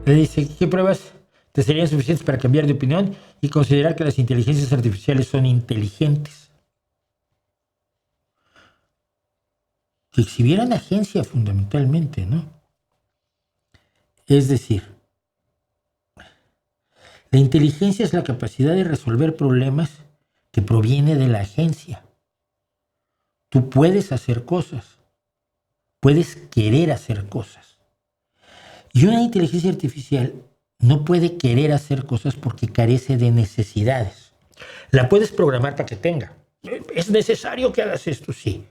Le dice, ¿qué pruebas te serían suficientes para cambiar de opinión y considerar que las inteligencias artificiales son inteligentes? Que exhibieran agencia fundamentalmente, ¿no? Es decir, la inteligencia es la capacidad de resolver problemas que proviene de la agencia. Tú puedes hacer cosas, puedes querer hacer cosas. Y una inteligencia artificial no puede querer hacer cosas porque carece de necesidades. La puedes programar para que tenga. ¿Es necesario que hagas esto? Sí.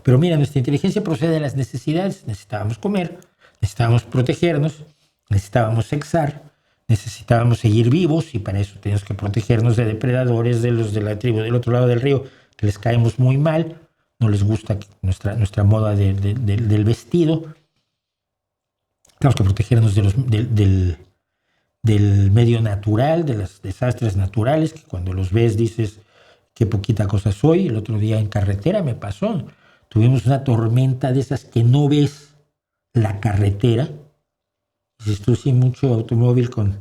Pero mira, nuestra inteligencia procede de las necesidades. Necesitábamos comer, necesitábamos protegernos, necesitábamos sexar, necesitábamos seguir vivos y para eso tenemos que protegernos de depredadores, de los de la tribu del otro lado del río, que les caemos muy mal, no les gusta nuestra moda del vestido. Tenemos que protegernos del medio natural, de los desastres naturales, que cuando los ves dices, qué poquita cosa soy. El otro día en carretera me pasó. Tuvimos una tormenta de esas que no ves la carretera. Dices tú, sí, mucho automóvil con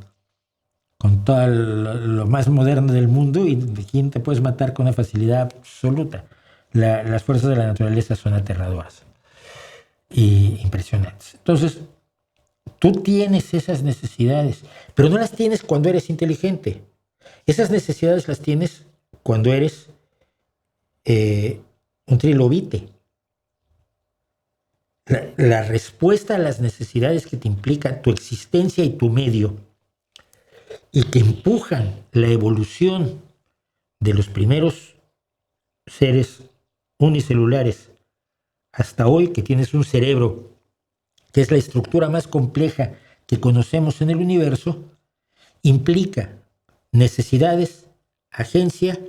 todo lo más moderno del mundo y de quién te puedes matar con una facilidad absoluta. Las fuerzas de la naturaleza son aterradoras y impresionantes. Entonces, tú tienes esas necesidades, pero no las tienes cuando eres inteligente. Esas necesidades las tienes cuando eres un trilobite. La respuesta a las necesidades que te implican tu existencia y tu medio y que empujan la evolución de los primeros seres unicelulares hasta hoy, que tienes un cerebro que es la estructura más compleja que conocemos en el universo, implica necesidades, agencia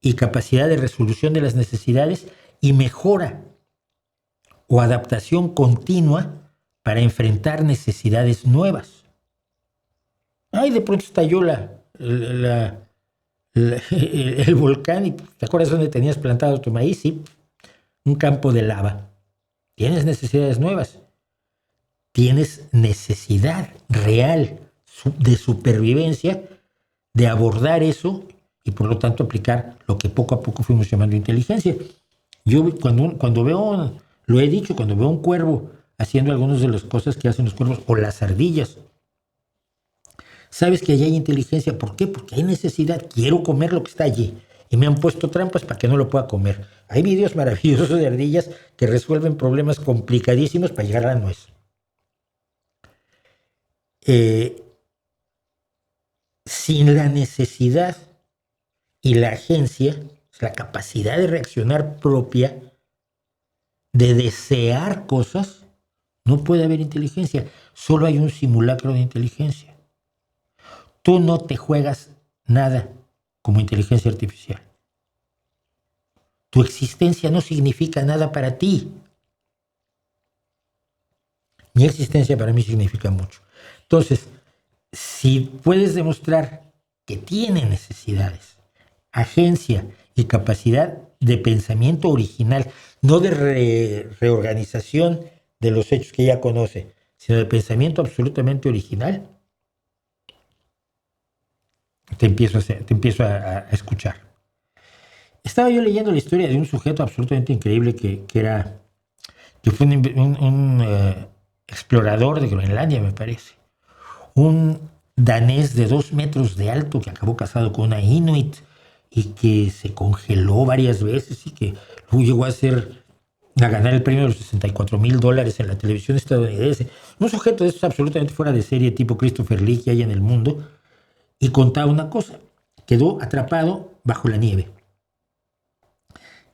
y capacidad de resolución de las necesidades y mejora o adaptación continua para enfrentar necesidades nuevas. Ay, de pronto estalló el volcán y ¿te acuerdas dónde tenías plantado tu maíz? Sí, un campo de lava. Tienes necesidades nuevas. Tienes necesidad real de supervivencia de abordar eso y por lo tanto aplicar lo que poco a poco fuimos llamando inteligencia. Yo cuando veo, lo he dicho, cuando veo un cuervo haciendo algunas de las cosas que hacen los cuervos o las ardillas, sabes que allí hay inteligencia. ¿Por qué? Porque hay necesidad. Quiero comer lo que está allí. Y me han puesto trampas para que no lo pueda comer. Hay videos maravillosos de ardillas que resuelven problemas complicadísimos para llegar a la nuez. Sin la necesidad y la agencia, la capacidad de reaccionar propia, de desear cosas, no puede haber inteligencia. Solo hay un simulacro de inteligencia. Tú no te juegas nada como inteligencia artificial. Tu existencia no significa nada para ti. Mi existencia para mí significa mucho. Entonces, si puedes demostrar que tiene necesidades, agencia y capacidad de pensamiento original, no de reorganización de los hechos que ya conoce, sino de pensamiento absolutamente original, te empiezo a escuchar. Estaba yo leyendo la historia de un sujeto absolutamente increíble que fue un explorador de Groenlandia, me parece. Un danés de 2 metros de alto que acabó casado con una inuit y que se congeló varias veces y que luego llegó a ganar el premio de los $64,000 en la televisión estadounidense. Un sujeto de estos absolutamente fuera de serie, tipo Christopher Lee que hay en el mundo, y contaba una cosa: quedó atrapado bajo la nieve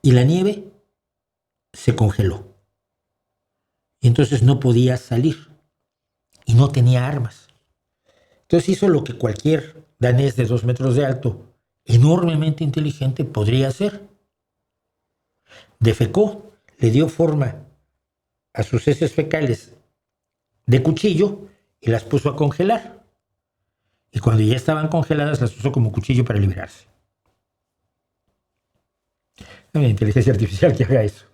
y la nieve se congeló y entonces no podía salir y no tenía armas. Entonces hizo lo que cualquier danés de 2 metros de alto, enormemente inteligente, podría hacer. Defecó, le dio forma a sus heces fecales de cuchillo y las puso a congelar. Y cuando ya estaban congeladas, las usó como cuchillo para liberarse. No hay una inteligencia artificial que haga eso.